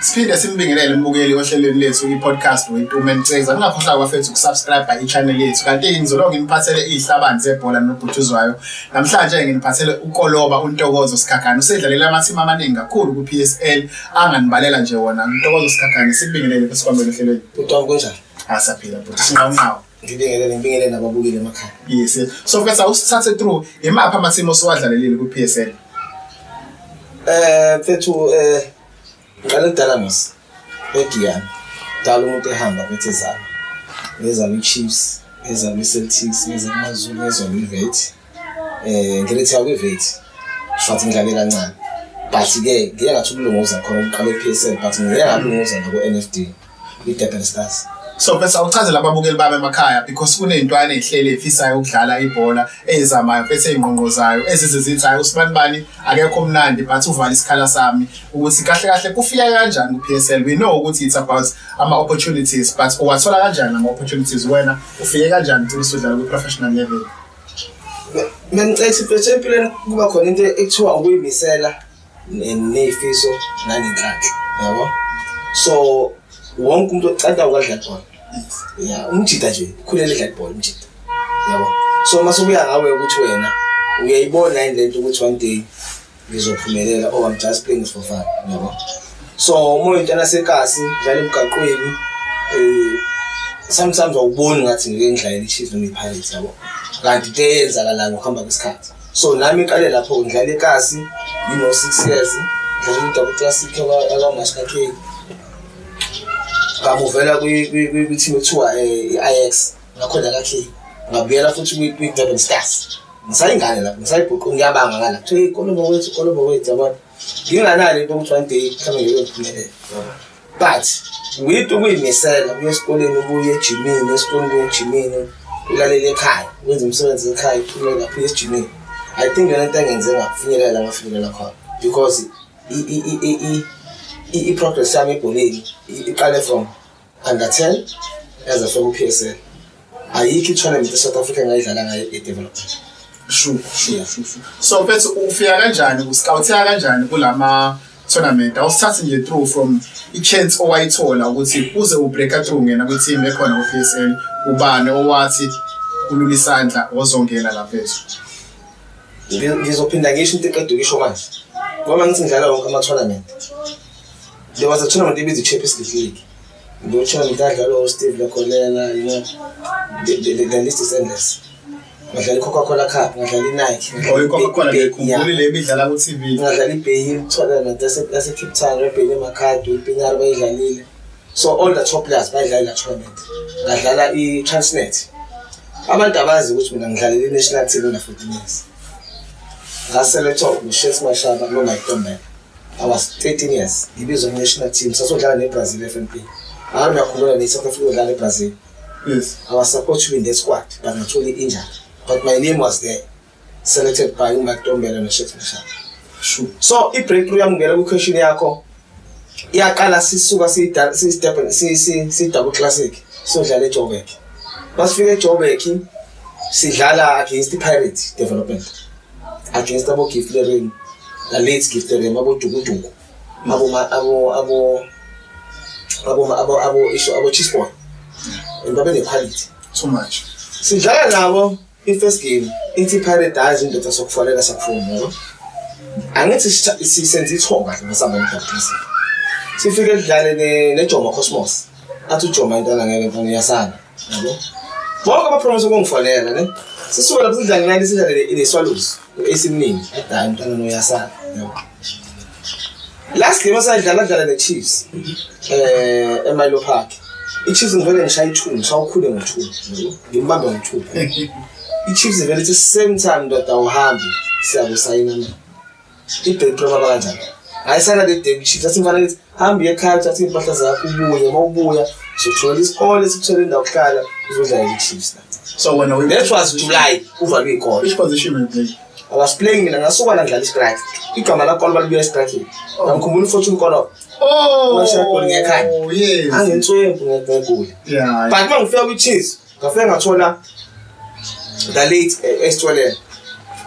Siphinde simbingelele umbukeli ohlelweni lethu i-podcast weTume Ntceza. Ungakhohlwa kwafethu ukusubscribe i-channel yethu. Kanti ngizolonga ngiphathele izihlabani zebhola nobhutshuzwayo. Namhlanje ngiphathele uKoloba uNtokozo Sikhakhane. Usedlalela ama-team amaningi kakhulu ku-PSL. Anganibalela nje wona uNtokozo Sikhakhane. Simbingelele kwesikwamelo ohlelweni. Uthola kunjani? Saphila bhuti singawo. Ngibingelele nababukeli emakhaya. Yes. So mfethu usithathe through imaphi ama-team osiwadlalelile ku-PSL? Mfethu ngale Dalamas eGiyani dala umuntu ehamba bethezana ngezama iChiefs ngezama iCeltics ngezama iMaZulu ngezama iVet ngilethe kweVet shathi ngidlale kancane but ke ngiye ngathi ukulunguza khona uqale ePSL but ngiye ngalunguza nako NFD iDurban Stars. So bese uchazela ababukeli bami emakhaya because kunezintwana ezihlele efisayo ukudlala ibhola ezamayo bese ingqonqozayo ezizizithayo uSibanibani akekho mnandi but uvala isikhala sami ukuthi kahle kahle kufika kanjani kuPSL. We know ukuthi it's about ama opportunities but uwathola kanjani ama opportunities wena ufike kanjani ukuthi udlala ku professional level? Ngicela ukuthi empilweni kuba khona into ekuthiwa ukuyimisela nefiso nanenhlanhla yabo. So wonke umuntu ocanda ukudlala ibhola umjida nje khulele idlala ibhola umjida yabo. So mase ubuya ngawe ukuthi wena uyayibona indlento ukuthi one day ngizophumelela or I'm just playing for fun yabo. So umoya intana sekasi dlala emgaqweni sometimes awuboni ngathi ngeke ngidlale iChiefs noma iPirates yabo kanti into eyenzakalayo ngokuhamba kwesikhathi. So nami iqale lapho ngidlala ekasi 6 years ngidlala double classic abaMashaka ngamuvela kwi-team ekuthiwa i-Ajax ngakhona kakhe ngabuyela futhi kwi-Durban Stars ngisayingane lapho ngisayibhuqa ngiyabanga ngala kuthi Koloba wethu yabona nginganalo into ukuthi one day khambe ngiyophumelela but with ukuyimisela uye esikoleni ubuye ejimini esikoleni ejimini ulalele ekhaya wenza umsebenzi ekhaya uphumela lapho ejimini. I think yona into engenze ngafinyelela khona because i-progress yami ebholeni iqale from under 10 yaze afika ku-PSL. Ayikho i-tournament eSouth Africa engayidlala ngayo e-development. Sure. So mfethu ufika kanjani uscouteka kanjani kulama tournament? Awusithathe nje through from i-chance owayithola ukuthi uze ubreaka through ngena kwi-team ekhona ku-PSL ubani owathi ulula isandla ozongena lapha ethu? Ngizophinda ngisho into eqedwe kisho manje ngoba ngithi ngidlala wonke ama-tournament. There was a tournament ebizwa i-Champions League. The tournament adlalwa uSteve Lekolela, you know, the list is endless. Ngadlala i-Coca-Cola Cup, ngadlala i-Nike. I-Coca-Cola ngikhumbula le bidlala ku-TV. Ngadlala i-Bay tournament yase-Cape Town, eBhele Makhado, iPinyari bayidlalile. So all the top players bayidlala la tournament. Ngadlala i-Transnet. Abantu abazi ukuthi mina ngidlalela i-national team under 14 years. Ngaselectwa uShets Mashaba noMike Ntombela. I was 13 years. Ngibizwa national team sasodlala neBrazil FNP. Ngiyakhuluma neSouth Africa udlala eBrazil. Yes. I was supposed to be in the squad but actually injured. But my name was there. Selected by Mike Ntombela noShets Mashaba. Sure. So i-breakthrough yami ngela ku-question yakho iyaqala sisuka si double classic sodlala eJoburg. Masifika eJoburg sidlala against iPirates development. Against abo Gift Lering. The late Gift Lering abo Dugudugu. Abo Cheese Boy. And babe ne quality too much. Sidlala nabo i-first game ithi Paradise indoda sokufanele sakufuna yabo. Angithi sisenze ithonga ngesamba leDablisi. Sifike kudlale neJoma Cosmos. Athi uJoma intana ngeke mfana yasana yabo. Bonke abapromise ukungifonela ne. Sisuka lapho sidlala ngani sidlale iSwallows esimningi edala intana noyasana yabo. Last game asadlala neChiefs eMilo Park. iChiefs ngivele ngishaya i2 ngishawukhule ngo2 ngimbambe ngo2. iChiefs vele at the same time ndoda uhambi siyabusayina mina. I-breakthrough baba kanjani? Ayisana le day iChiefs athi mfana lithi hambi ekhaya uthathe impahla zakho ubuye mawubuya sokuthola isikole sikuthola indawo kuhlala uzodlala iChiefs la. So when that was July uvalwe ikole. Which position you play? I was playing mina ngasuka la ngidlala istrike. Igama la Koloba libuya istrike. Ngikhumbula uFortune Koloba. Mashaka goli ngekhaya. Oh yes. Angitswembu ngegoli. Yeah. But mangifika kwiChiefs, ngafika ngathola the late Estwele.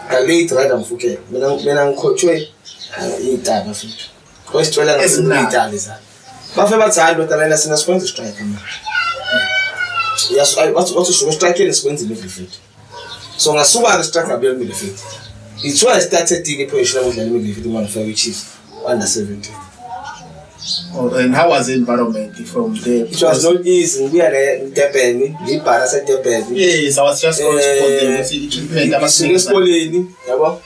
The late Rada Mfukeng. Mina ngikhothwe itaba futhi. Estwele ngasemntana. bafe bathanda kodwa sina sikwenza strike manje. Yes, wathi strike lesikwenza midfield. So ngasuka ke strike abuyela midfield. It was started in position of the midfield man for Chiefs under 17. Oh, and how was the environment from there? It was not easy. We are in Durban, the Paris at Durban. Yes, I was just going to see the treatment. Let's call in, yabo.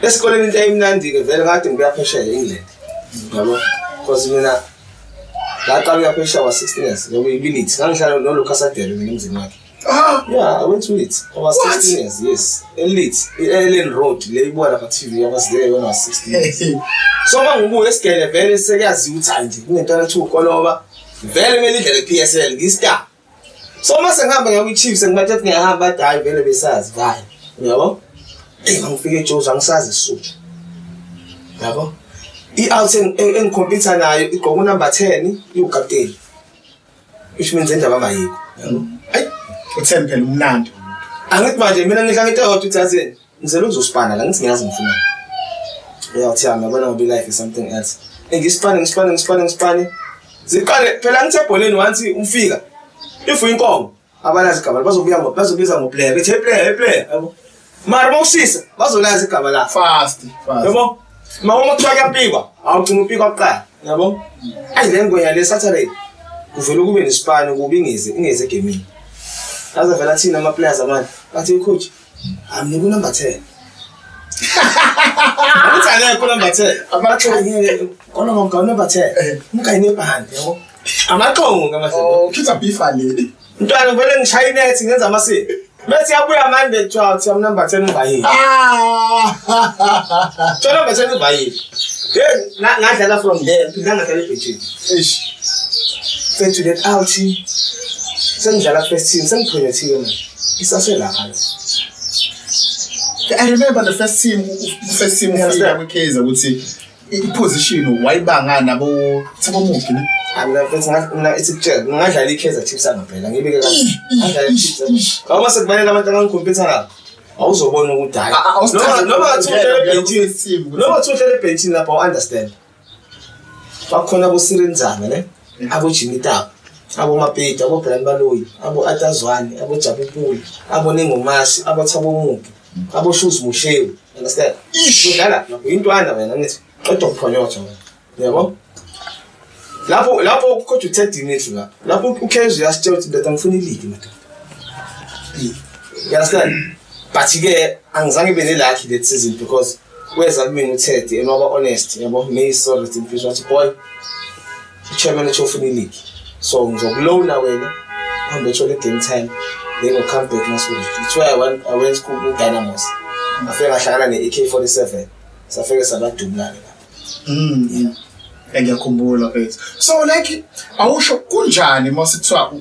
Let's call in time Nandi. Very hard to be a pressure in England, yabo. Because we na that time we pressure was 16 years. We win it. Now we no look at there. We win it. Yeah, I went to it. I was 16 years. Yes, elite. Ellen Road. Label at TV. I was there when I was 16 years. So mangu esikele vele seyazi uthandi kunentwana ethi ukoloba vele mele idlele PSL ngistar. So mase ngihamba ngaku Chiefs ngibathi athi ngiyahamba athi hayi vele besazi vayi uyabo ngifike eJozi angisazi isuthu yabo i-out engikhompyutha nayo igqoka number 10 iwukapteni which means endaba amayiko yabo ayi uThembi phela umnandi angithi manje mina ngidla ngithe 2000 ngizelo uzospana la ngithi ngiyazi ngifuna. Yeah, I'm gonna be life is something else. And Spanish. Ziqale phela ngithe ebholeni once umfika. If uyinkomo abalazi igama bazobiza ngoplayer. Bethe player, yabo. Mara mawushisa bazolazi igama la fast. Yabo. Mawuma kuthiwa kuyapikwa, awugcina upikwa kuqala, yabo. Ayi le ngoya le Saturday. Kuvela kube neSpanish kuba ingeze gaming. Aza vela thina ama players amanje. Bathi coach, I'm number 10. Ngithane khona mbathe abaqhanye khona ngomgawuni number 10 ngikayine bhandi yabo amaqongo ngamase ukhiza bifa leli ntwana vele ngishaya inethi ngenza amasiko bethi yabuya manje bethiwa uthi am number 10 ubayini tsona number 10 ubayini ngadlala from there ngadlala ebhetini fethu that out sengidlala first team sengiprojectiwe manje isasela khona. I remember the first team ufika kwiKaizer ukuthi iposition wayibanga nabo Thabo Muki ne. Mina it's a check. Ngadlala iKaizer Chiefs ngaphela ngibeke kahle. Ngadlala iChiefs. Awuma sekufanele abantu abangikhompyutha lapho. Awuzobona ukuthi hayi. Noma thuthele benchini lapho understand. Bakhona abo Sirenzana ne. Abo Jimmy Tap. Abo Mapete, abo Brian Baloyi, abo Atazwani, abo Jabupuli, abo Nengomasi, abo Thabo Muki. Abo shoes mushewu understand udlala intwana wena ngithi qedwa ukuphonyotha wena yabo lapho coach u30 minutes lapho uKaizer uyasitshela ukuthi ndoda ngifuna ileague madoda you understand but ke angizange bene lucky that season because weza kumina u30 and waba honest yabo may sorry in peace wathi boy chairman ufuna ileague so ngizokulona wena uhambe uthola game time. They will come back next week. It's why I went school with Dynamos. I feel like I'm AK-47. So I feel like I'm doing yeah. Engiyakhumbula phela. So like awusho kunjani mase kuthiwa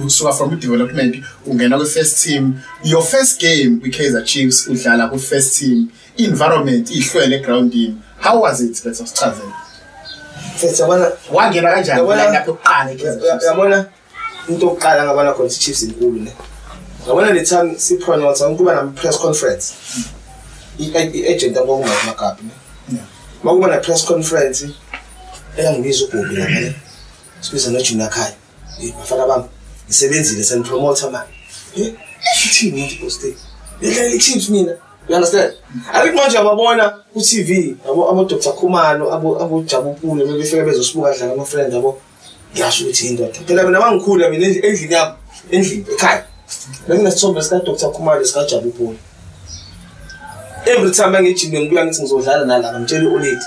usuka from development ungena ku first team, your first game with Kaizer Chiefs udlala ku first team, environment ihlwele groundini. How was it? Let's sichazele. Mfethu yabona wangena kanjani lapho uqala eKaizer Chiefs? Yabona into oqala ngabana khona Chiefs inkulu ne. Yabona le time sipronounce ukuba na press conference. I-agent abonga uMakapi ne. Makuba na press conference eyangibiza uBobby lapha ne. Sibiza no Junior Khaya. Bafana bami ngisebenzile sen promoter manje. Team ngithi poste. Yedlala Chiefs mina. You understand? Alikho manje ababona ku TV abo Dr Khumalo abo Jabupule bebefika bezosibuka dlala ama friend abo. Ngiyasho ukuthi indoda. Phela mina mangikhula mina endlini yami endlini ekhaya. Benginesithombe sika Dr Khumalo sika Jabupule. Every time ngijime ngibuya ngithi ngizodlala nala ngitshela uLethi.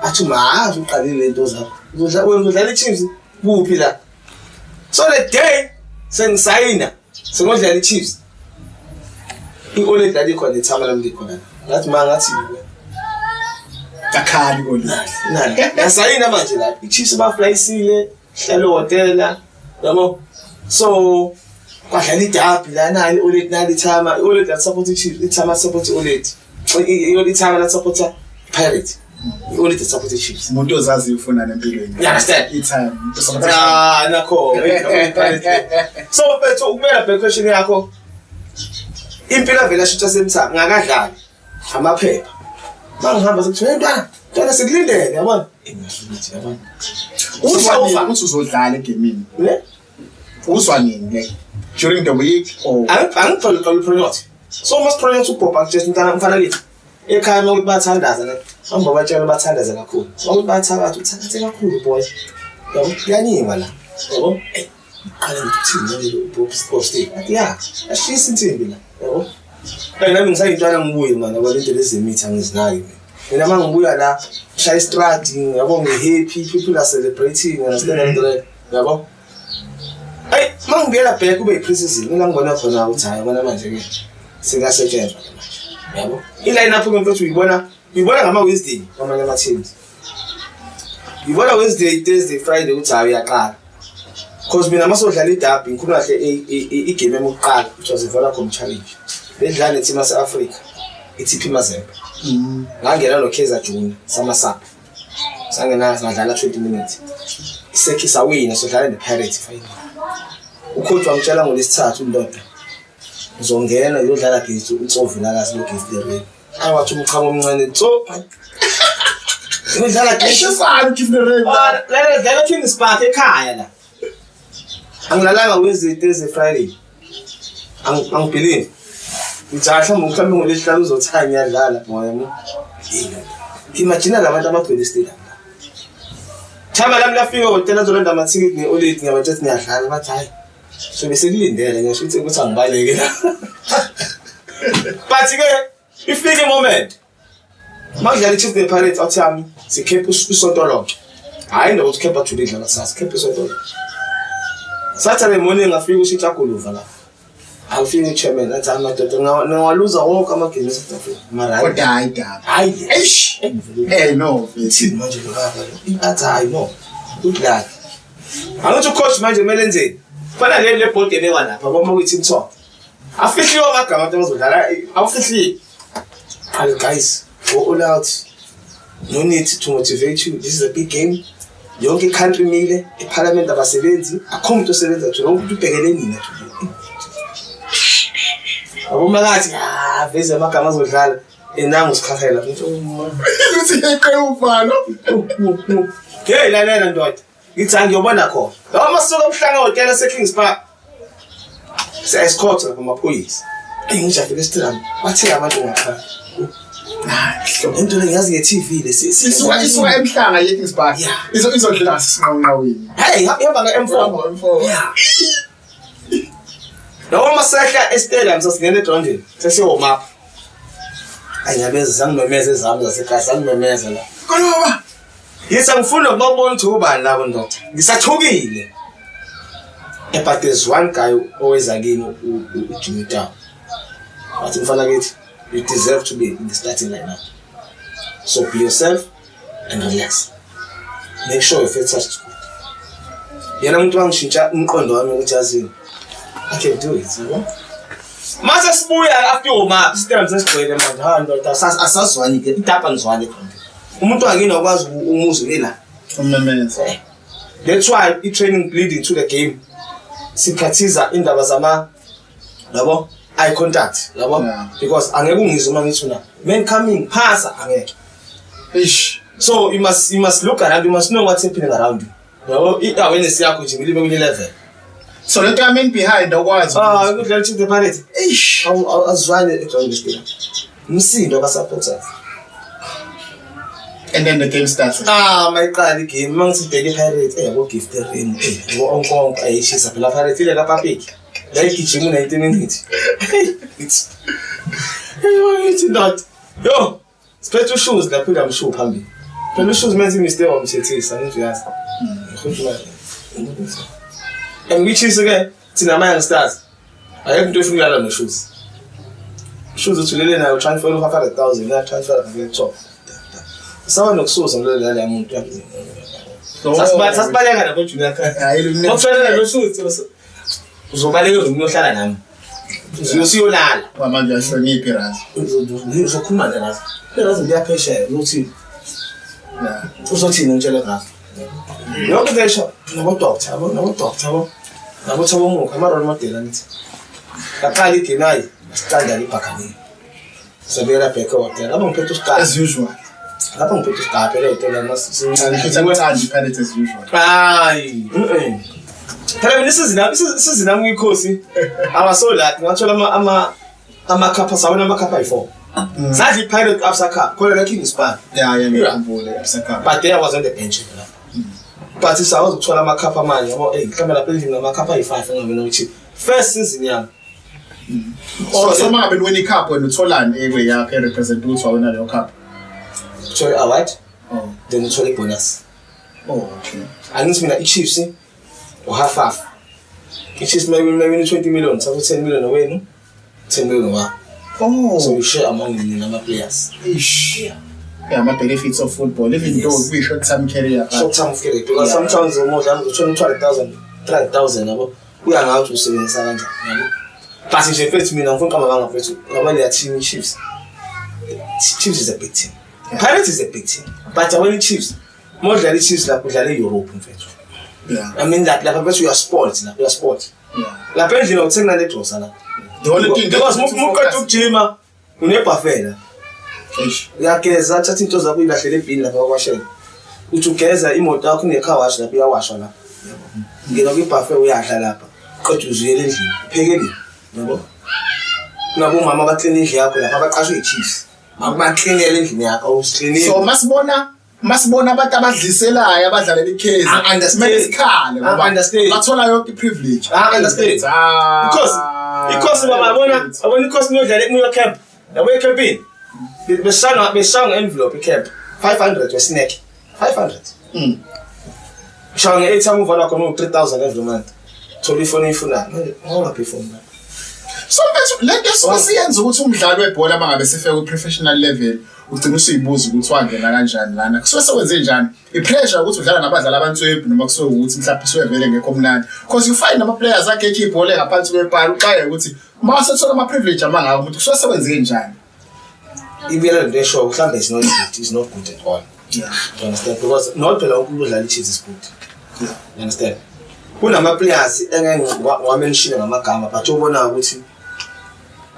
Athi mazi uqalile lento zakho. Uzodlala iChiefs kuphi la? So the day sengisayina sengodlala iChiefs. I-Olet lali khona ithama lami likhona. Ngathi mangathi takhali kona. Ngasayina manje la. iChiefs baflyisile, hlelo hotela, yabo. So kwadlala iDerby la nani iOlet nali ithama. iOlet la support iChiefs, ithama support iOlet. iOlet ithama la support Pirates. iOlet support iChiefs. Umuntu ozazi ufuna nempilweni. You understand? Ithama. Nakho. So bethu ukumela back question yakho. Impela vela shitha semtha ngakadlali amaphepha mangihamba sekuthiwa ntwana sekulindele yabona engashukuthi yabona Uthi uzodlala egamini. Uzwa nini like during the week or angiphola project. So must project uPopa just mfana lithi. Ekhaya ukuthi bathandaza ne. Hamba batshela bathandaza kakhulu. Ukuthi bathakathi uthathe kakhulu boy. Yabo kuyanyiwa la. Yabo qala ngikuthini uPost. Yeah, ashisa insimbi la. Yabo. Hayi nami ngisayintwana ngibuye manje ngoba into lezemithi angizinayo. Mina mangibuya la shaya istrad yabo ngihappy people are celebrating understand yabo. Hey, mangibuyela back kube ipreseason mina ngibona khona ukuthi hayi bona manje ke singasetshenzwa manje. Yabo. Iline up ngempethu uyibona ngama Wednesday kwamanye ama teams. Ngibona Wednesday, Thursday, Friday ukuthi hayi uyaqala. Because mina masodlala iderby ngikhulu kahle igame yokuqala which was Vodacom Challenge. Bendlala neteam yase Africa. iTP Mazembe. Ngangena no Kaizer Junior sama-sub. Sangena ngadlala 20 minutes. Isekhi sawina sodlala nePirates final. Ucoach wamtshela ngolesithathu uNdoda. Uzongena uyodlala against uTsovulakazi loGiftereni. Awathi umchamo omncane tso. Udlala eshisana Giftereni. La dlala King Spark ekhaya la. Angilalanga Wednesday, Thursday, Friday. Angibelieve. Ngijahla mhlawumbe ngolesihlanu uzothaya ngiyadlala moya. Imagine labantu abagcwele stadium. Thama lami lafika hotel azolanda amathikithi neolate ngabantu ethi ngiyadlala bathi hayi. So bese kulindele ngisho ukuthi angibaleke la. But ke ifike moment. Makudlala iChiefs nePirates athi yami sikhepha usonto lonke. Hayi ndo ukhepha thulidla kusasa khepha usonto lonke. Saturday morning ngafika uShitsha Guluva la. Awufika ichairman athi amadoda ngawaluza wonke amagame eSouth Africa. Mara kodwa hayi. Eish. No. Ithini manje lo baba lo? Athi hayi no. Good luck. Angithi coach manje kumele enzeni? Fana le board game lapha boma kwi team talk. Afihliwe amagama abantu abazodlala awufihli. All guys, go all out. No need to motivate you. This is a big game. Yonke country mile eParliament abasebenzi akho umuntu osebenza nje umuntu ubhekele nina abomakathi veze amagama azodlala enangu sikhakhela uthi eqe uvalo hey lalela ndoda ngithi angiyobona khona lawa masuka omhlanga hotel eKings Park se-escort amaphoyisa ngijafika eStram bathe abantu ngapha into lengazi nge-TV isuka emhlanga yeKings Park izodlala sisinqonqaweni hey ihamba nge-M4 yeah lawa masahla estadium sasingena eDrondeni sesiwoma up ayabeza sangimemeza ezami zasekhaya sangimemeza la ngoba yisa ngifuna ukubona ukuthi ubani labo ndoda ngisathukile but there's one guy oweza kimi uJimmy Town wathi mfana kithi you deserve to be in the starting lineup so be yourself and relax make sure your fit touch yena umuntu wangishintsha umqondo wami ukuthi yazini I can do it yabo mase sibuya after uma stadium sesigcwele manje ha ndoda asazwani ke itapa ngizwane khona umuntu angina ukwazi umuzwe la umemeza that's why I training leading to the game sikhathiza indaba zama yabo eye contact yabo because angeke ungizwe uma ngithi una men coming pasa angeke ish so you must look around, you must know what's happening around you yabo i-awareness yakho nje milibe kule level so let I mean behind okwazi ukudlala to the parade ish azwane ejoin the stadium umsindo abasupporters and then the game starts mayiqala igame mangithi bheke Pirates yabo Giftereni onkonke ayishisa phela Pirates ile kaPapiki la igijima 90 minutes it's it's not yo special shoes lapho ngamsho phambili phela shoes menze mistake omthethisa ngithi uyazi and which is again thina ama youngsters ayekho into efuna ukulala no shoes uthulele nayo transfer of 500,000 na transfer ke top sawa nokususa ngilele la muntu yaphezulu sasibaleka nabo junior card hayi ngokufanele lo shoes uzobaleka uzohlala nami usiyolala manje ahloniphi irazi uzokhuluma nazo irazi ngiyapheshela uthi uzothina ngitshela ngazo yonke lesho nabo doctor nabo thabo ama role model angithi aqala igame standard ibhakani sabela bheke hotel aba ngiphethe usiqala as usual lapha ngiphethe isigaba phela Ngithanda iPirates as usual. hayi phela mina isizini nami ngikhosi awasolati ngathola ama-cup asawona ama-cup ayi-4 sadla i-Pirate Absa Cup khona la Kings Park Yeah, ngikhumbule Absa Cup. but there I was on the bench la but isawuza ukuthola ama-cup amanye yabo mhlawumbe lapha endlini ama-cup ayi-5 engabona ukuthi first season yami So mangabe niwina icup wena utholani ekwe yakhe represent ukuthi wawina leyo cup. uthole award Oh. then uthole i-bonus Okay. angithi mina i-Chiefs half i-Chiefs maybe 20 million so 10 million wenu 10 million wa Oh. so we share among the players Ish. Yeah, ama benefits of football even Yes. though we short term career. short term of career because sometimes umuntu uthola 200,000 yabo uya ngathi usebenzisa kanjani yabo but nje mfethu mina ngifuna uqamba mfethu ngaba le team Chiefs is a big team Pirates is a big team but when Chiefs modlala Chiefs la kudlala eEurope mfethu Yeah. I mean that lapha mfethu you are sport la you are sport Yeah. lapha endlini uthenga le drosa la The only thing because muqeda ukujima unebhafela Ish. uyageza thatha into zakho ilahlele ebhini lapha kwashela uthi ugeza imoto yakho ine-car wash lapha iyawashwa lapha ngena kwi-buffet uyadla lapha qeda uzuyela endlini uphekele yabo nabomama baklina indlu yakho lapha abaqashwe i-Chiefs baklinele endlini yakho usiklinile So masibona abantu abadliselayo abadlalela ikhezi. I understand. Mesikhale ngoba I understand. bathola yonke privilege. I understand. because baba abona because niyodlala emuyo camp yabo ecampini besanga envelope camp 500 we-snack 500 shanga nge-8 uvala khona u-3,000 every month thola ifoni eyifunayo manje ngaphi ifoni la So mfethu lento esiyenza ukuthi umdlalo webhola mangabe sefika ku-professional level ugcina usiyibuza ukuthi wangena kanjani lana kusuke sekwenze njani i-pressure ukuthi udlala nabadlali abantswebhu noma kusuke ukuthi mhlawumbe suwevele ngekho mnandi because you find ama-players akekho ibhola engaphansi kwepala uxaye ukuthi uma sethola ama-privilege amangaka umuntu kusuke sekwenze njani. ibuyela lento eshoyo mhlawumbe is not good at all. Yeah. You understand? Because not phela wonke umuntu odlala i-Chiefs is good. Yeah. You understand? Kunama-players engangwamenshile ngamagama but ubona ukuthi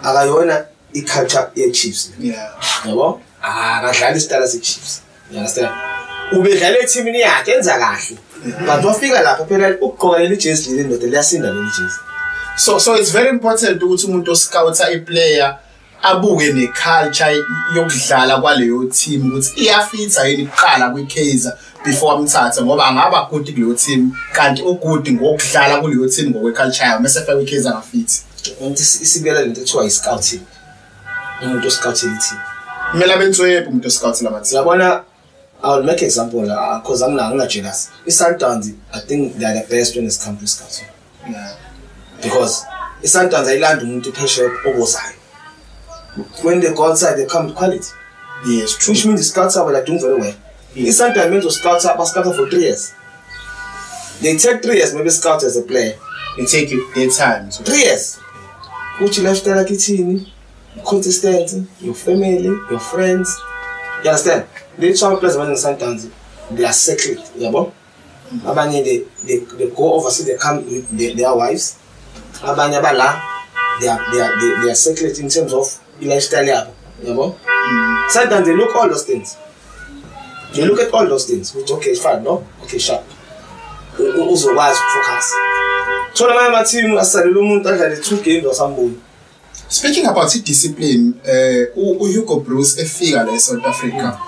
akayona i-culture ye-Chiefs. Yeah. Yabo? Akadlali isitayela se-Chiefs. You understand? Ubedlala ethimini yakhe enza kahle. But wafika lapha phela ukugqoka leli jezi leli ndoda liyasinda leli jezi. So it's very important ukuthi umuntu oscouta i-player abuke ne-culture yokudlala kwaleyo team ukuthi iyafitha yini kuqala kwi-Kaizer before amthathe ngoba angaba good kuleyo team kanti ugood ngokudlala kuleyo team ngokwe-culture yayo mase efika kwi-Kaizer angafithi. Ukuthi isibiyela lento ekuthiwa i-scouting. Umuntu oscoutile i-team. Kumele abentswebhu umuntu oscoutile ama-team. Uyabona, I'll make an example because I'm not jealous. I-Sundowns, I think they are the best when it comes to scouting. Yeah. Because i-Sundowns ayilanda umuntu pressure obozayo. When they go outside, they come with quality. Yes, true. Which means the scouts are doing very well. Yes. I mean to scout up, scout for 3 years. They take 3 years, maybe scout as a player. It take you their time. 3 years. Which lifestyle like it, consistent, your family, your friends. You understand? They travel players when in Sundowns, they are secret. Yeah, but they go overseas, they come with their wives. They are secret in terms of lifestyle. Yeah, but sometimes they look all those things. They look at all those things. Which okay, fine, no? Okay, sharp. Also wise focus. So my team as a the 2 games or something. Speaking about discipline, Hugo Bruce efika la South Africa.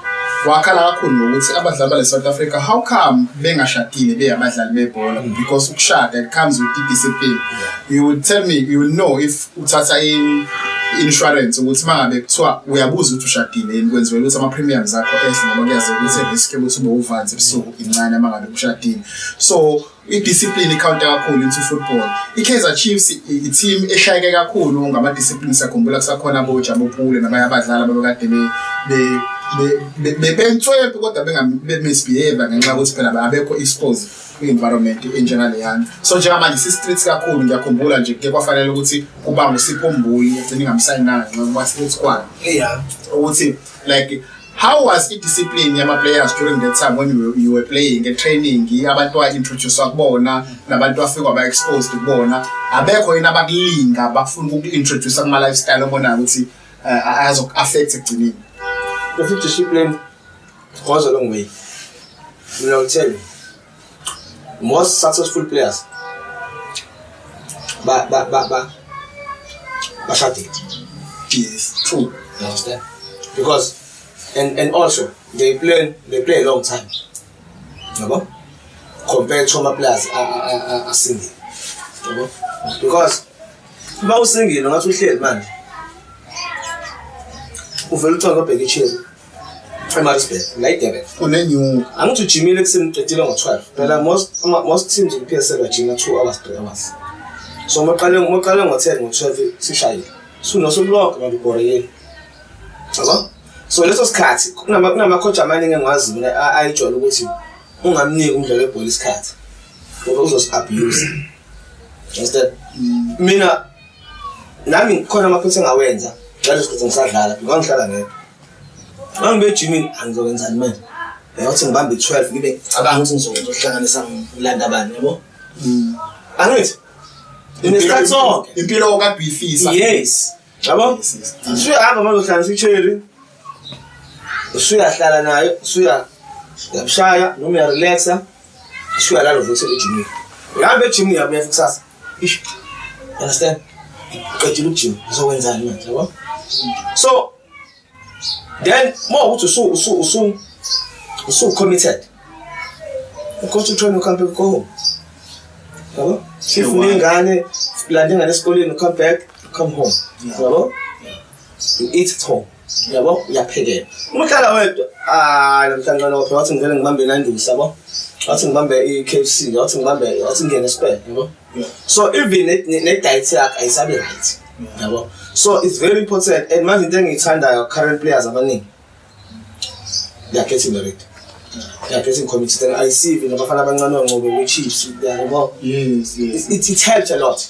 Wakhala kakhulu ukuthi abadlali bale South Africa how come bengashadile beyabadlali bebhola because ukushada it comes with the discipline. You would tell me, you will know if uthatha insurance ukuthi mangabe kuthiwa uyabuza ukuthi ushadile yini kwenziwe ukuthi ama premiums akho ehle ngoba kuyazi ukuthi risk ukuthi ube uvanze ebusuku incane mangabe ushadile. So i-discipline icounter kakhulu into football. I-Kaizer Chiefs i-team eshayeke kakhulu ngama-discipline sakhumbula kusakhona boJabu Phule nabanye abadlali ababekade bentswebhu kodwa be-misbehave ngenxa yokuthi phela abekho exposed kwi-environment enjengaleyana. So njengamanje si-street kakhulu ngiyakhumbula nje kuke kwafanele ukuthi kuba nguSipho Mbuli egcina ingamsayinanga ngoba street kwakhe. Yeah. Ukuthi like how was i-discipline yama-players during that time when you were playing training abantu wa-introduce kubona nabantu afika ba-exposed kubona abekho yini abakulinga bakufuna uku-introduce kuma-lifestyle obonayo ukuthi azo-affect ekugcineni? The discipline goes a long way. I'll tell you, most successful players, Bashati. Yes, true. You understand? Because, and also, they play a long time. You know? Compared to my players are singing. You know? Because, if I was singing, I'm not too sure, man. If you talk about the chill, I'm respect, like that. I'm to Jimmy Lexington 13 or 12. But most teams in PSL are Jimmy 2 hours, 3 hours. So, my colleague will tell me 12 shy. So, no, so long about the Korean. So, let us cut. Now, my coach, I'm manning and was I told you. I'm near the police cat. For those was abuse. Instead, Mina, Nami, Conor Macutton Awenza. That is putting Sadala, one calendar. I'm bet you mean and go inside men. They also Bambi 12 giving about some Landaban, you know? I know it. In the start song, the pillow got be fees. Yes. So I have a mother can see children. Suya Salana, Suya Shire, no mere relaxer. Suya out of the city to me. I bet you me a better success. Understand? But you look him, so when I went. So then more to so committed. The coach to train you come back go home. If you Ghana landing at the school you come back, come home. You eat at home. You are paid. What kind of I'm thinking of what's in going Bambi and do Sabo. What's in Bambi KFC, what's in Bambi, what's in getting spare. So if we net I said it right. So it's very important. And man, it's under your current players are running. They are getting married. They are getting committed. And I see if you never find out over chiefs. Yes. It helps a lot.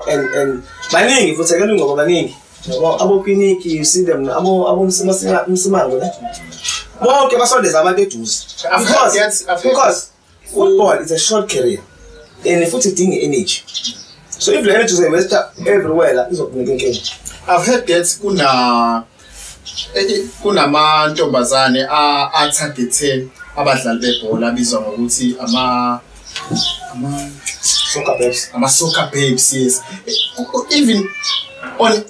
And Baning, if you're talking about Baning, about Piniki, you see them. About Msimango. Well, okay, so there's advantages. Because football is a short career. And the football thing in age. So if you to say West everywhere, that is what making game. I've heard that kuna mantombazane targeted abadlali bebhola abizwa ngokuthi ama-soccer babes, yes. Even on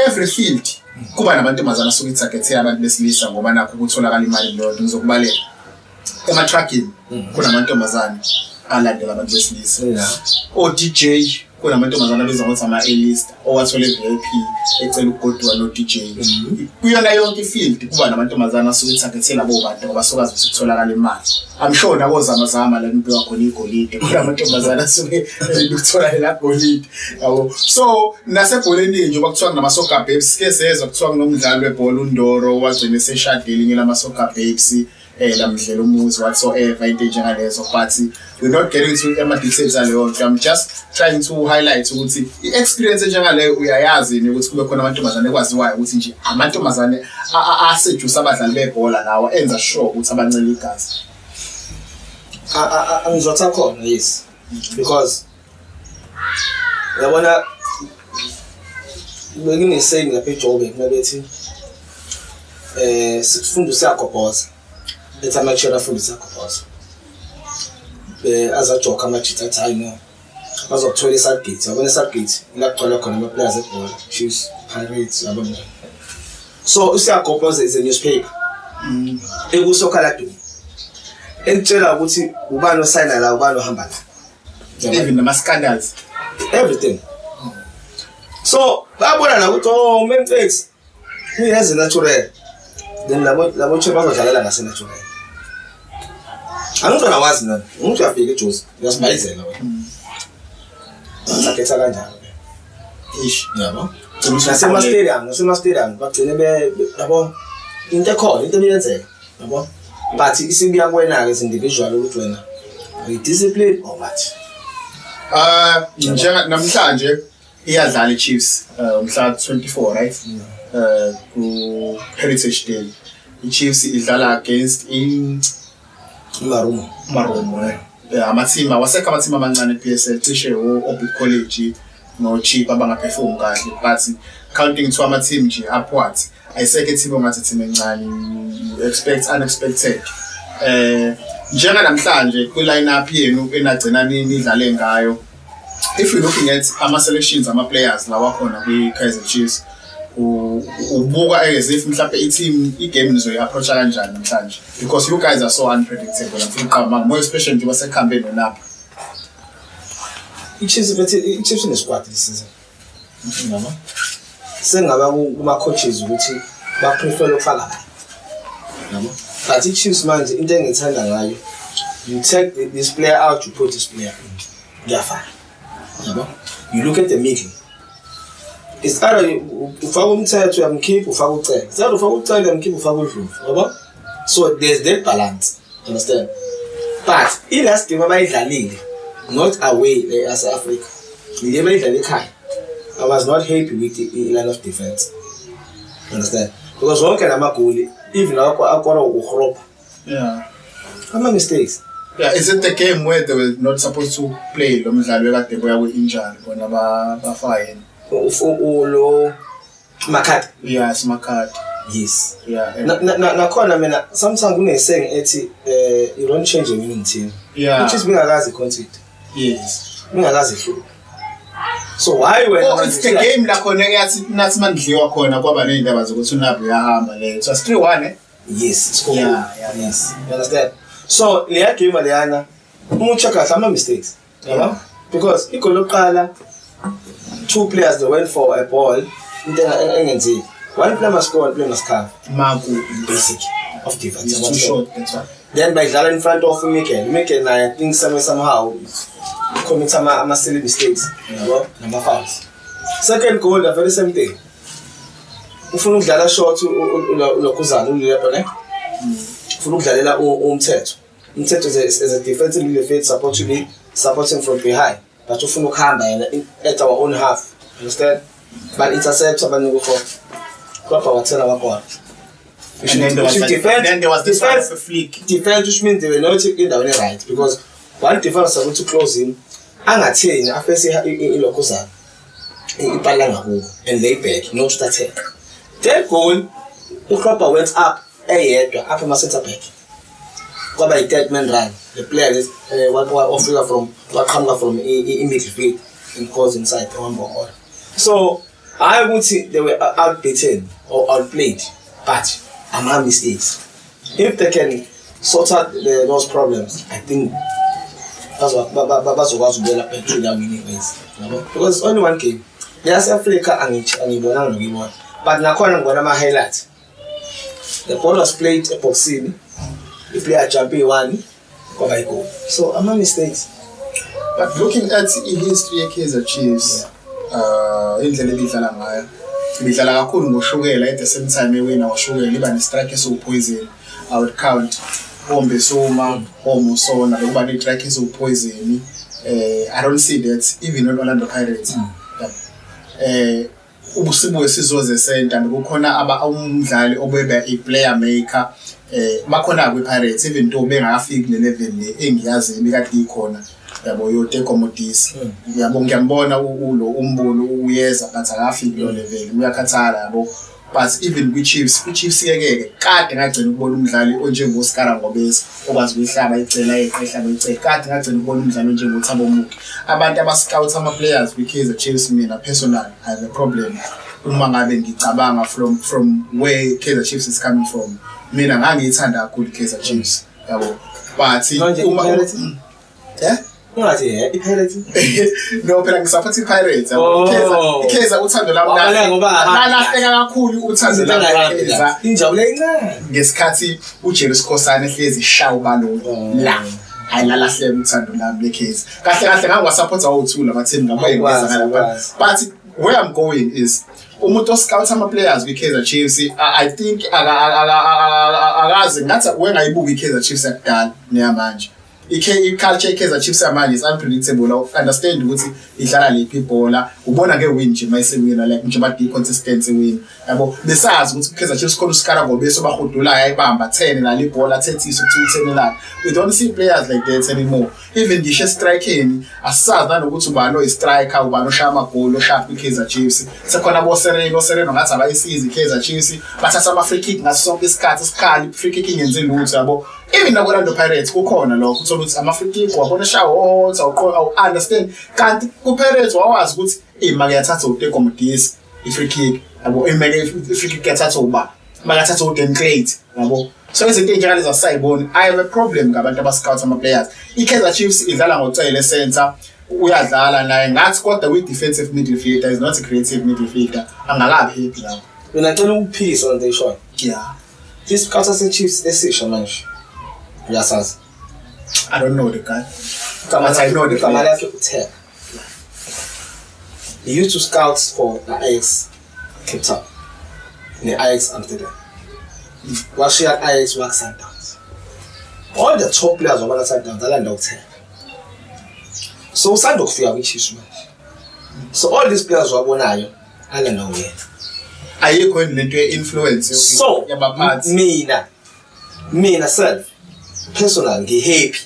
every field kuba namantombazane asuke itargethe abantu besilisa ngoba nakho ukutholakala imali lodwa ngizokubalela ema-trucking kunamantombazane alandela abantu besilisa o-DJ kunamantombazane abizwa ngokuthi ama-A-list owathole VIP ecela ukugodwa no-DJ kuyona yonke ifield kuba namantombazane asuke itargethe labo bantu ngoba sokwazi ukuthi kutholakala imali. I'm sure nakozamazama la mphiwa khona igolide kunamantombazane asuke ukuthola la golide yabo. So nasebholeni nje bakuthiwa kunama-soccer babes ke sezwa kuthiwa kunomdlalo webhola uNdoro wagcina seshadile nje lama-soccer babes lamdlela umuzi whatsoever into njengalezo, but we're not getting into ama-details aleyo. I'm just trying to highlight ukuthi i-experience njengaleyo uyayazi ukuthi kube khona amantombazane ekwaziwayo ukuthi nje amantombazane asejuice abadlali bebhola lawo enza sure ukuthi abancela igazi. Angizotha khona, yes, because yabona bekine saying lapha eJobe nabethi sifunda usiyagobhoza letha amathela afunda usiyagobhoza azajoka amajita athi hayi no bazokuthola isagate. Yabona isagate lapho khona ama-players ebhola Chiefs, Pirates, yabona. So usiyagobhoza is a newspaper ekusokhaladu entshela ukuthi ubani osayina la ubani ohamba la, even nama-scandals, everything. So babona la ukuthi oh Memphis he has a natural, then labo cheba bazodlalela ngase-natural. Angizona wazi nani umuntu uyafika eJozi uyasibayizela wena sakhetha kanjalo ish yabo. Nasema-stadium bagcine yabo into ekhona into ebiyenzeka yabo, but isibuya kuwena-ke as individual ukuthi wena discipline or what. Namhlanje iyadlala i-Chiefs umhla 24 right ku Heritage Day. I-Chiefs idlala against Marumo amathimba wasekho amathimba amancane ePSL cishe o-Orbit College no cheap abangaperform kahle, but counting to ama team nje upwards ayiseke team ongathi team encane, you expect unexpected. Njenga namhlanje ku lineup yenu enagcina nidlale ngayo, if you looking at ama selections ama players la wakhona kwi Kaizer Chiefs, ubuka as if mhlawumbe i-team i-game nizoyi approach kanjani namhlanje, because you guys are so unpredictable and uqamba more especially nje basekhambeni nonapha. I-Chiefs ne-squad this season. Yabo. Sengaba kuma coaches ukuthi ba prefer ukufaka. Yabo. But i-Chiefs manje into engithanda ngayo, you take this player out, you put this player in. Ngiyafana. Yabo. You look at the middle. It's either ufaka umthetho uyamkhipha ufaka ucele. It's either ufaka ucele uyamkhipha ufaka udlovu. Yabo. So there's that balance. Understand? But i-last game abayidlalile, not away as Africa. I was not happy with the line of defense. Understand? Because one can have goal, even I Yeah. How many mistakes? Yeah, is it the game where they were not supposed to play? Lo mdlalo like they were injured bona ba fine. Makati. Yes, Makati. Yes. Yeah. Nakhona mina sometimes kunesaying ethi you don't change a winning team. Yeah. Which is bingakazi concept. Yes. Bingakazi hlu. So why when it's the game la khona yathi nathi mandliwa khona kwaba nezindaba zokuthi uNabi uyahamba le. So 3-1 eh? Yes. Yeah. Yes. You understand? So leya game leyana umucha kahle ama mistakes. Yeah. Because igolo loqala two players they went for a ball into engenzi. One player must score, one player must carve. Magu basic of defense. It's too short, that's why. Then by Zala in front of Mikel, I think somehow commit some silly mistakes. Number 5. Second goal, the very same thing. If you look at the shot, Umthetho is a defensive midfield supporting from behind. But if you look at our own half, understand? But intercept somebody for. And then there was this flick. Defense, which means they were not taking down the right because one defense was able to close him. Angatheni afese ilokoza ipalanga and they back not to attack. Third goal, Ukropa went up up in my center back. Got by third man run. The player is what comes from in midfield and goes inside one ball. So I would say they were outbeaten or outplayed, but among mistakes. If they can sort out those problems, I think that's what to be like to their winning ways. Because only one game. There's Africa and Ibona, but Nakwana Guanama highlight. The ball was played a boxing, the player champion one, go by goal. So among mistakes. But looking at the history of Kaizer Chiefs, indlela ebidlala ngayo bidlala kakhulu ngoshukela at the same time ewina washukela iba ne-strike esiwupoison. I would count Ombe Soma, Omusona, kuba ne-strike esiwupoison. I don't see that even on Orlando Pirates. Ubusibuye sizoze center kukhona umdlali obeba i-player maker bakhona kwi-Pirates even though bengakafiki le level le engiyazi bekade ikhona. Yabo yoteko modisi yabo ngiyambona ulo umbulo uyeza but akafiki lo level uyakhathala yabo. But even Chiefs yekeke kade ngagcina ukubona umdlali onjengo Oscar Ngobese okwazi ukuhlaba icela ehlaba icela kade ngagcina ukubona umdlali onjengo Thabo Muki. Abantu abascout ama players Kaizer Chiefs mina personally I have a problem uma ngabe ngicabanga from where Kaizer Chiefs is coming from. Mina ngangiyithanda kakhulu Kaizer Chiefs yabo but uma i-Pirates. No, phela ngisupport i-Pirates. Kaizer uthando lami lahleka kakhulu uthando lami Kaizer. Injabule encane. Ngesikhathi uJerry Skhosana ehlezi shawu balolo la. Hayi lalahleka uthando lami leKaizer. Kahle ngangwasupporta u2 lamathini ngabayengeza ngapha. But where I'm going is umuntu oscout ama players Kaizer Chiefs I think akazi ngathi wengayibuka Kaizer Chiefs yakudala neyamanje. i-culture ye-Kaizer Chiefs yamanje is unpredictable. Understand ukuthi idlala lephi ibhola. Ubona nge-win nje mayisewina like nje badi consistency win. Yabo besazi ukuthi i-Kaizer Chiefs khona usikara ngoba bese bahudulayo ayibamba 10 la ibhola 30 to 10 la. We don't see players like that anymore. Even ngisho striking asazi nanokuthi ubani oyi-striker ubani oshaya amagoli oshaya i-Kaizer Chiefs. Sekhona Sereno ngathi abayisizi i-Kaizer Chiefs bathatha ama-free kick ngaso sonke isikhathi isikhali free kick ingenzi lutho yabo. Even na Orlando Pirates kukhona lokho uthola ukuthi ama-free kick wabona shawo awu understand kanti ku-Pirates wawazi ukuthi makuyathatha uTeko Modise i-free kick yabo i-free kick yathatha uba makathatha uDan Crate yabo. So izinto enjalo zasayibona I have a problem ngabantu abascout ama-players. I-Kaizer Chiefs idlala ngocele center uyadlala naye ngathi kodwa with-defensive midfielder is not a creative midfielder angakabi happy lapho. Mina ngicela ukuphikisa lento eyishoyo. Yeah. This Kaizer Chiefs esisha manje. Uyasazi. I don't know the guy. But I know the Kamala players. yakhe uTheka. He used to scout for the Ajax Cape Town. In the Ajax Amsterdam. Washiya Ajax work Sundowns. All the top players of Sundowns alanda uTheka. So usanda ukufika kwiChiefs manje. So all these players wabonayo alanda uyena. Ayikho lento ye-influence So yabaphathi. mina self personal ngihappy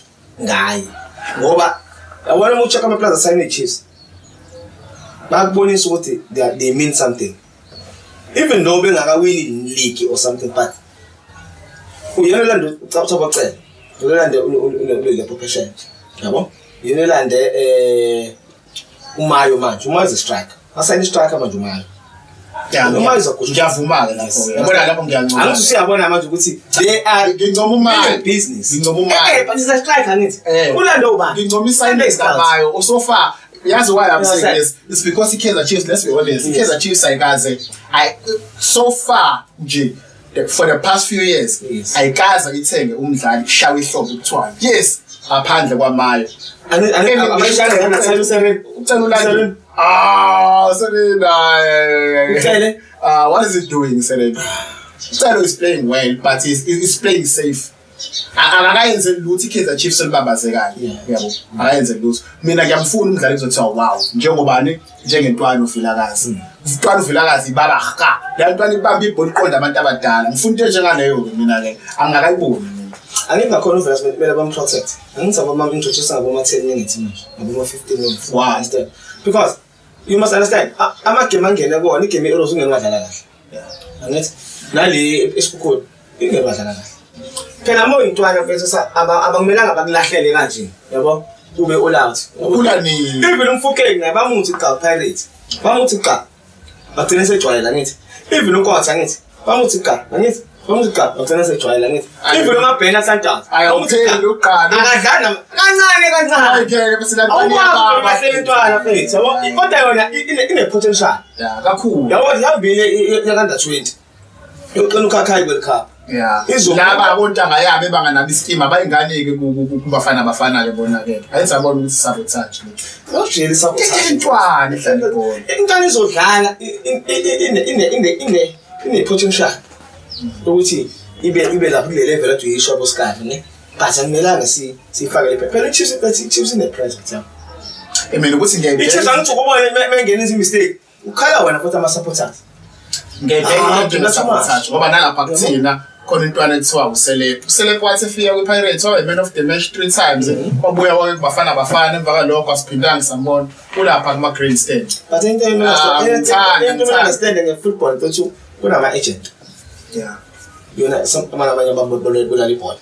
ngaye ngoba yabona uma ucheck ama-players asayine Chiefs bakubonisa ukuthi they mean something even though bengakawini league or something but uyelanda ucabacela uyelanda le profession yabo uyelanda uMayo manje uMayo is a striker asayine striker manje uMayo. Yeah, ngiyavuma ke lapho. Yabona lapho ngiyancoma. Angithi siyabona manje ukuthi they are ngincoma uMayo business. Ngincoma uMayo. But it's a striker ngithi. Ulando ubani? Ngincoma i-signing kaMayo. So far yazi why I'm saying this. It's because i-Kaizer Chiefs, let's be honest. I-Kaizer Chiefs ayikaze so far nje for the past few years ayikaze ithenge umdlali shawe ihlobo kuthiwa yes aphandle kwaMayo. Ucela Serena. What is it doing, Serena? Ucela is playing well, but he's playing safe. Akayenze lutho i-Kaizer Chiefs elibambazekayo yabo. Akayenze lutho. Mina ngiyamfuna umdlali uzothiwa wow. Njengobani? Njengentwana uVilakazi. Ntwana uVilakazi ibaba ka. La ntwana ibamba ibhola iqonda abantu abadala. Ngifuna into njengaleyo mina ke. Angakayiboni. Angingakhona uvela kumele bamprotect. Angithi abama-introduce ngaboma-10 minutes manje. Ngaboma-15 minutes. Why? Understand? Because you must understand, ama-game angene kuwona igame i-Euros ungeke wadlala kahle. Angithi nale esikukhulu ingeke wadlala kahle. Phela uma uyintwana mfethu abakumelanga bakulahlele kanje, yabo? Ube all out. Ukhula nini? Even umfukeni naye bamuthi cha Pirates. Bamuthi cha. Bagcina sejwayela ngithi. Even uNkotha ngithi. Bamuthi cha. Ngithi. Bamuthi cha. Bagcina sejwayela ngithi. Even uMabhena Sundowns. Ayawupheli uqala. Akadlala kancane. Okay, bese la Awubona mfethu, yabo? Kodwa yona ine potential. Yeah, kakhulu. Yabo ihambile yakanda 20. Yoqina ukhakhayi World Cup. Yeah. Laba abontanga yabo ebanganabo istima bayinganeke kubafana ke bona ke. Ayizabona ukuthi sabotage. Not really sabotage. Intwana ehlala ibona. Ingane izodlala ine potential. Ukuthi ibe lapho kule level athi uyisho Oscar ne. But akumelanga sifake le phela Chiefs in the present yabo. Mina ukuthi ngiyayibona. Chiefs angithi ukubona mengene izimistake. Ukhala wena futhi ama-supporters. Ngiyayibona sabotage ngoba nalapha kuthina khona intwana ethiwa uSelep wathi efika kwiPirates man of the match 3 times wabuya wonke bafana emva kalokho asiphindanga sambona ulapha kuma grandstand. But into understanding ngefootball ukuthi kunama agent. Yeah. Yona abanye ababona ibhola.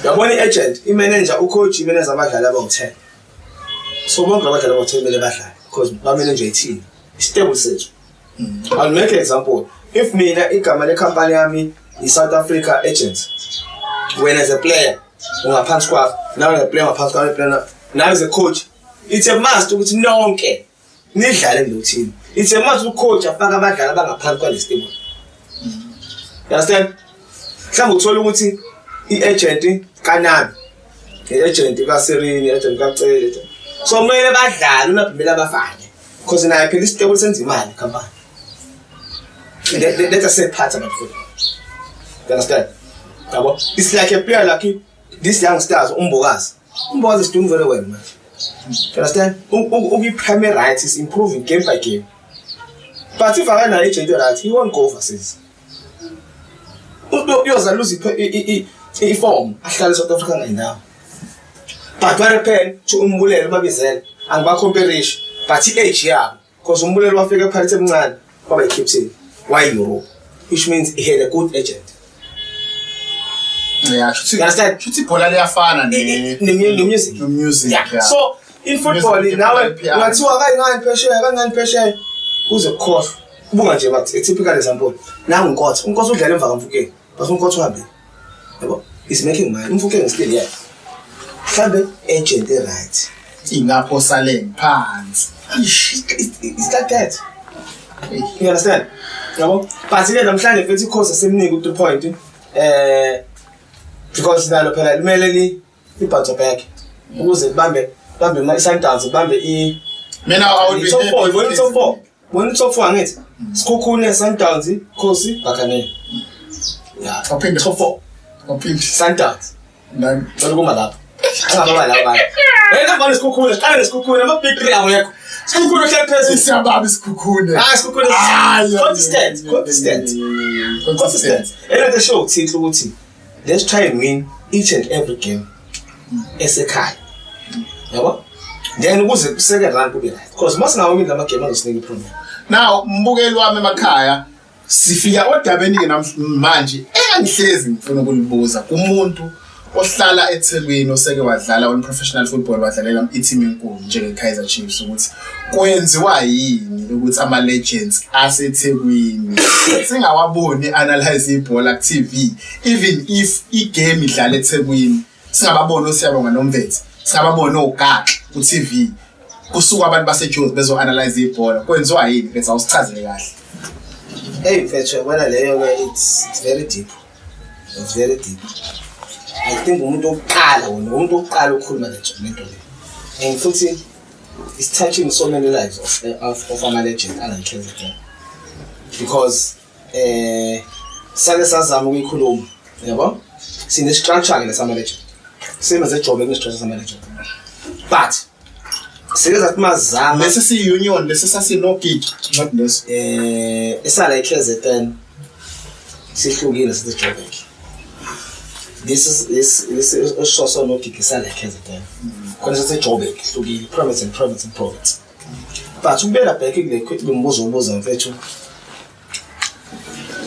Yabona i-agent, i-manager, ucoach, i-manager abadlali abawu-10. So bonke abadlali abawu-10 kumele badlale because ba-manager i-team. Stable sethu. I'll make an example. If mina igama le-company yami i-South Africa agent, when as a player ungaphansi kwakho, now as a player ungaphansi kwakho, now as a coach, it's a must ukuthi nonke nidlale kulo team. It's a must ucoach afaka abadlali abangaphansi kwale stable. You understand? Mhlawumbe uthola ukuthi i-agent kaNabi, i-agent kaSerini, i-agent kaCele. So kumele badlale unaphimela abafane. Because naye phela isitable senza imali company. Let us say part about football. You understand? It's like a player like these youngsters, Umbogazi is doing very well, man. You understand? Ugi primary rights is improving game by game. But if I had agent right, he won't go overseas. Yours are losing form. I tell South Africa right now. But what happened to Umbulelo Mabizel and Bakomberesh, but he age here, because Umbulelo figure party man, but I keep saying, why Euro? Which means he had a good agent. Yeah, you understand? The music. Yeah. So in football, now once you are going pressure, who's a coach? A typical example. Now Uncoach will get him for Mfuke, but Uncoach will be. He's making money. Mfuke is still here. Sabe agent right. Singapore selling pants. It's like that. You understand? But then I'm trying to get the same thing to the point. Because now the melody, people are back. Who's it? Bambi, sometimes Bambi. I would be when it's up for it, Skokune, sometimes, Kosi, Bakane. Yeah, top in the top four. Sometimes. No, don't go mad up. I'm not going to school. I'm a big player. School is a baby's cocoon. Consistent. And at the show, let's try and win each and every game as a guy. Then who's the second round will be like? Because most now we never came on the sneaky problem. Now, Mbugelo Makaya, Sifia, what happened in Manji, and says in Funabuza, Umuntu, ohlala eThekwini oseke wadlala on professional football wadlalela i-team enkulu njenge Kaizer Chiefs ukuthi kwenziwa yini ukuthi ama legends aseThekwini singawaboni analyze ibhola ku TV even if igame idlala eThekwini singababona oSiyabonga noMvethe singababona oGaga ku TV kusuka abantu baseJozi bezo analyze ibhola kwenziwa yini bese awusichazele kahle. Hey mfethu wena leyo it's very deep. It's very deep. I think umuntu oqala ukukhuluma le nto le. And futhi it's touching so many lives of our legend and KZN. Because sake sazama ukuyikhuluma, yabo? Sine structure ke lesama legend. Same as a job in structure sama legend. But sike zathi mazama bese si union bese sasi no gig not this. Esala KZN sihlukile sithi job. This is also no kick isala KZN. Because it's a job to give profits and profits. But to be a back in the quick mbuzo mfethu.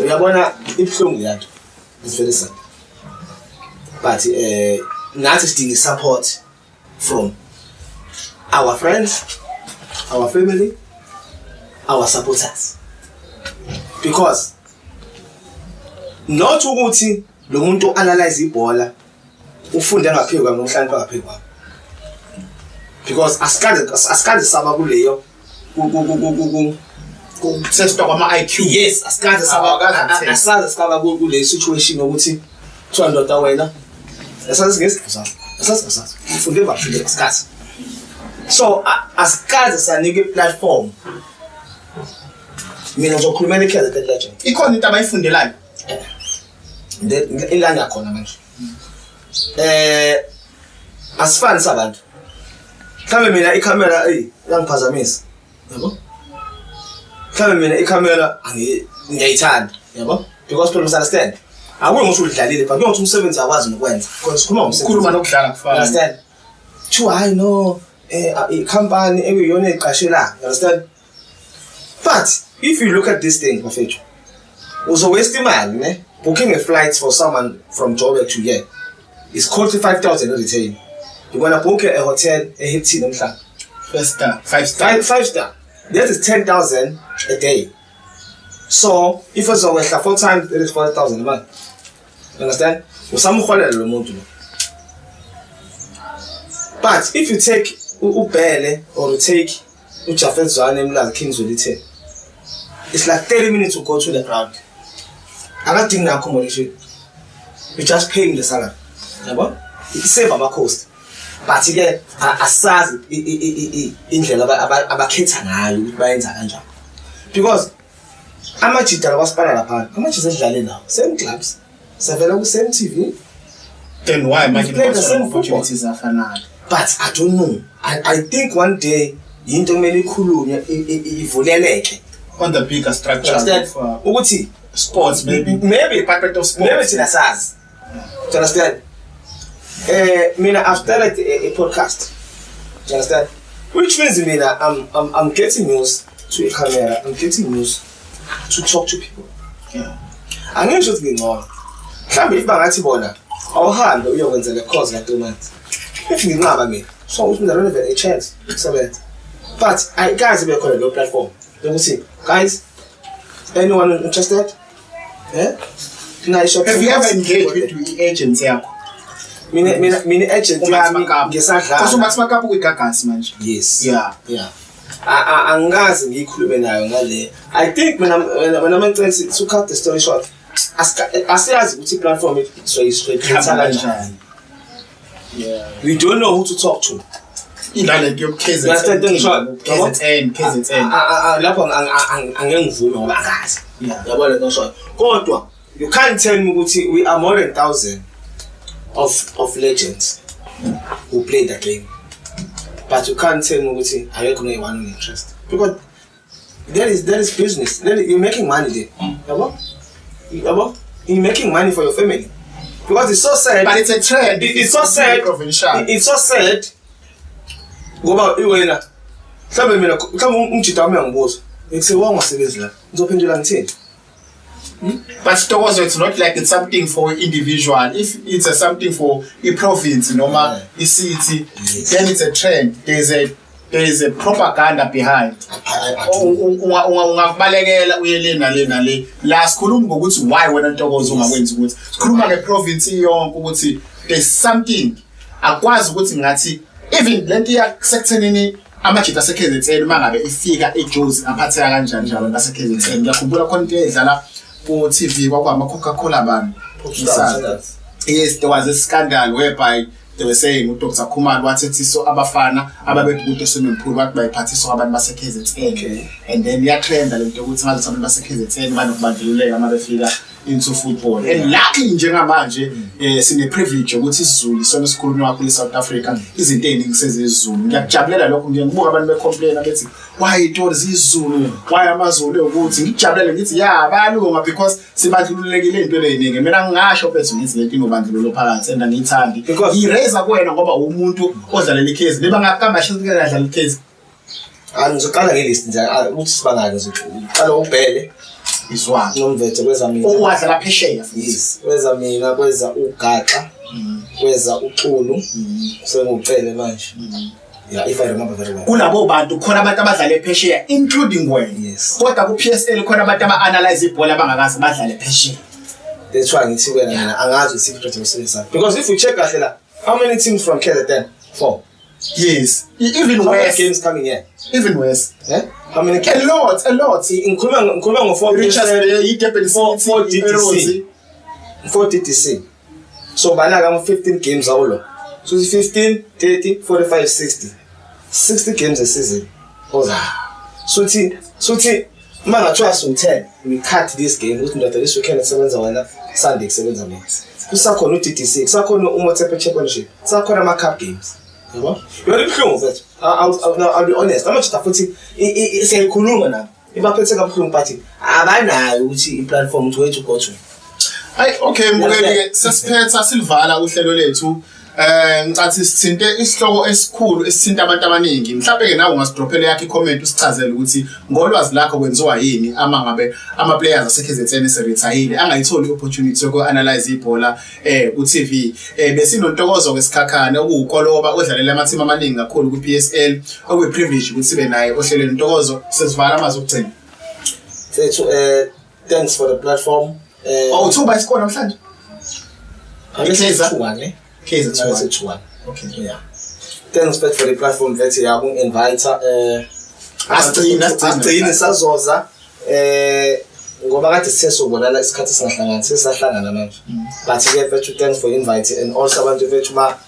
Uyabona ibhlungu yakho. It's very sad. But nathi sidinga support from our friends, our family, our supporters. Because not ukuthi lo muntu analyze ibhola ufunde ngaphezulu ngomhlanje ngaphezulu because asikade saba kuleyo ku test kwama IQ. Yes, asikade saba kule situation ukuthi kuthiwa ndoda wena asazi ngesifo asazi ufunde baphile asikade so asikade sanike platform mina ngizokhuluma neKZN legend ikhona into abayifundelayo ilanga khona manje asifani sabantu mhlambe mina icamera yangiphazamisa yabo mhlambe mina icamera ngiyayithanda yabo because people understand akuwe ngisho udlalile but ngiyothi umsebenzi akwazi nokwenza because ukukhuluma nokudlala kufana understand to I know company ekuyona eqashela understand but if you look at this thing mfethu uzo waste imali ne booking a flight for someone from Joburg to here is called 5,000 every time. You wanna book a hotel a Hilton namhla. 5 star. That is 10,000 a day. So if it's over 4 times, it is 4,000 a month. You understand? Usamukholela lo muntu. But if you take uBhele or you take uJafet Zwane emla Kingswell 10, it's like 30 minutes to go to the ground. I'm not taking accommodation. You're just paying the salary. You save on my cost. But again, asazi indlela abakhetha ngayo ukuthi bayenza kanjani. Because amajita labaspana lapha, amajita edlale nawo, same clubs, sevela ku same TV. Then why We've played the same football. opportunities afanayo? But I don't know. I think one day into kumele ikhulunywe ivuleleke On the bigger structure understand of ukuthi sports, maybe department of sports maybe thina sazi you understand mina I've started a podcast you understand which means mina I'm getting news to a camera, I'm getting news to talk to people. Angisho ukuthi ngingcono mhlawumbe if bangathi bona awuhambe uyokwenza le course ka 3 months if nginqaba mina so ukuthi I don't have a chance kusebenza but I guys be khona lo platform ukuthi guys anyone interested have you ever engaged with agents yakho? Mina agent yami ngisadlala Usumathi makapu kwigagasi manje. Yes. Yeah. Angazi ngikhulume nayo ngale. I think when I'm trying to cut the story short, asiyazi ukuthi platform straight kanjani. Yeah. We don't know who to talk to. Ilale yo KZN. Lapho angengivume ngoba angazi. Yabona ngisho. Kodwa you can't tell me ukuthi we are more than 1,000 of legends who play the game. But you can't tell me ukuthi ayekho no one interest because there is business. You're making money there. Yabo? You're making money for your family. Because it's so sad. But it's a trend. It's so sad. It's so sad. Ngoba iwena. Mhlawumbe mina umjida wami angibuza. Ngisewa ngasebenzi la. Ngizophendula ngithini? But Tokozo, it's not like it's something for individual. If it's something for a province, noma a city, then it's a trend. There is a propaganda behind. Ungakubalekela uyelena le. La sikhuluma ngokuthi why wena Tokozo ungakwenza ukuthi. Sikhuluma ngeprovince yonke ukuthi there's something akwazi ukuthi ngathi even lento yasekuthenini amajita aseKZN mangabe ifika eJozi aphatheka kanjani njalo baseKZN. Ngiyakhumbula khona into edlala ku TV kwakwama Coca-Cola bani. Yes, there was a scandal whereby they were saying uDr Khumalo wathethiso abafana ababethi kude swimming pool bathi bayiphathiswa abantu baseKZN. And then yatrenda lento ukuthi ngathi abantu baseKZN banokubandluleka uma befika into football. And luckily njengamanje sine privilege ukuthi isiZulu isona sikhulunywa kakhulu eSouth Africa izinto eziningi sezizulu. Ngiyakujabulela lokho ngiyakubuka abantu becomplain bethi why itori zizulu why amaZulu ukuthi ngijabulele ngithi yeah bayalunga because sibandlululekile into leyiningi mina ngingasho phethu ngithi lento inobandlululo phakathi and angiyithandi ireza kuwena ngoba umuntu odlalela iCase beba ngakamba shizikela adlala iCase angizoqala ngelist nje ukuthi sibangake nje uqala ubhele iswani nomvethe kweza mina owadlala phesheya yes kweza mina kweza ugaxa kweza uqulu sengucele manje yeah if I remember very well kulabo bantu khona abantu abadlala ephesheya including wena yes kodwa ku PSL khona abantu aba-analyze ibhola abangakazi badlala ephesheya that's why ngithi wena mina angazi isiphi project usebenzisa because if you check kahle la how many teams from KZN 4 yes even worse games coming here even worse how many a lot ngikhuluma ngo4 Richards yiDurban City 4 DTC so balaka ngo 15 games awulo so 15 30 45 60 games a season oza so thi manga trust on 10 we cut this game ukuthi ndoda this weekend sebenza wena Sunday sebenza mina kusakhona uDTC kusakhona uMotepe Championship kusakhona ama cup games yabo yona ibhlungu mfethu I'll be honest amajita futhi siyayikhuluma nabo ibaphethe kabuhlungu but abanayo ukuthi iplatform to where to go to okay mbukeli sesiphetha silvala uhlelo lethu ngicathi sithinte isihloko esikhulu esithinta abantu abaningi mhlawumbe ke nawe ungasidrophela yakhe icomment usichazele ukuthi ngolwazi lakho kwenziwa yini ama ngabe ama players aseKZN seretire angayitholi opportunity yoku-analyze ibhola ku TV besinontokozo kwesikhakhane okuwukoloba odlalela ama team amaningi kakhulu ku PSL okuyi privilege ukuthi sibe naye ohlelweni Ntokozo sesivala amazwi okugcina sethu thanks for the platform awuthuba isikole namhlanje KZN KZN okay yeah thanks for the platform that you have invite asina sazoza ngoba kade sesizobonana isikhathi singahlangana sesahlangana manje but ke vethu thanks for invite and also abantu vethu ba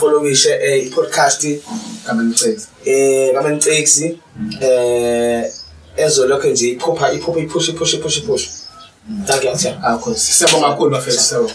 follow i podcast Kamencexi ezo lokho nje iphupha push thank you akho siyabonga kakhulu bafethu sabo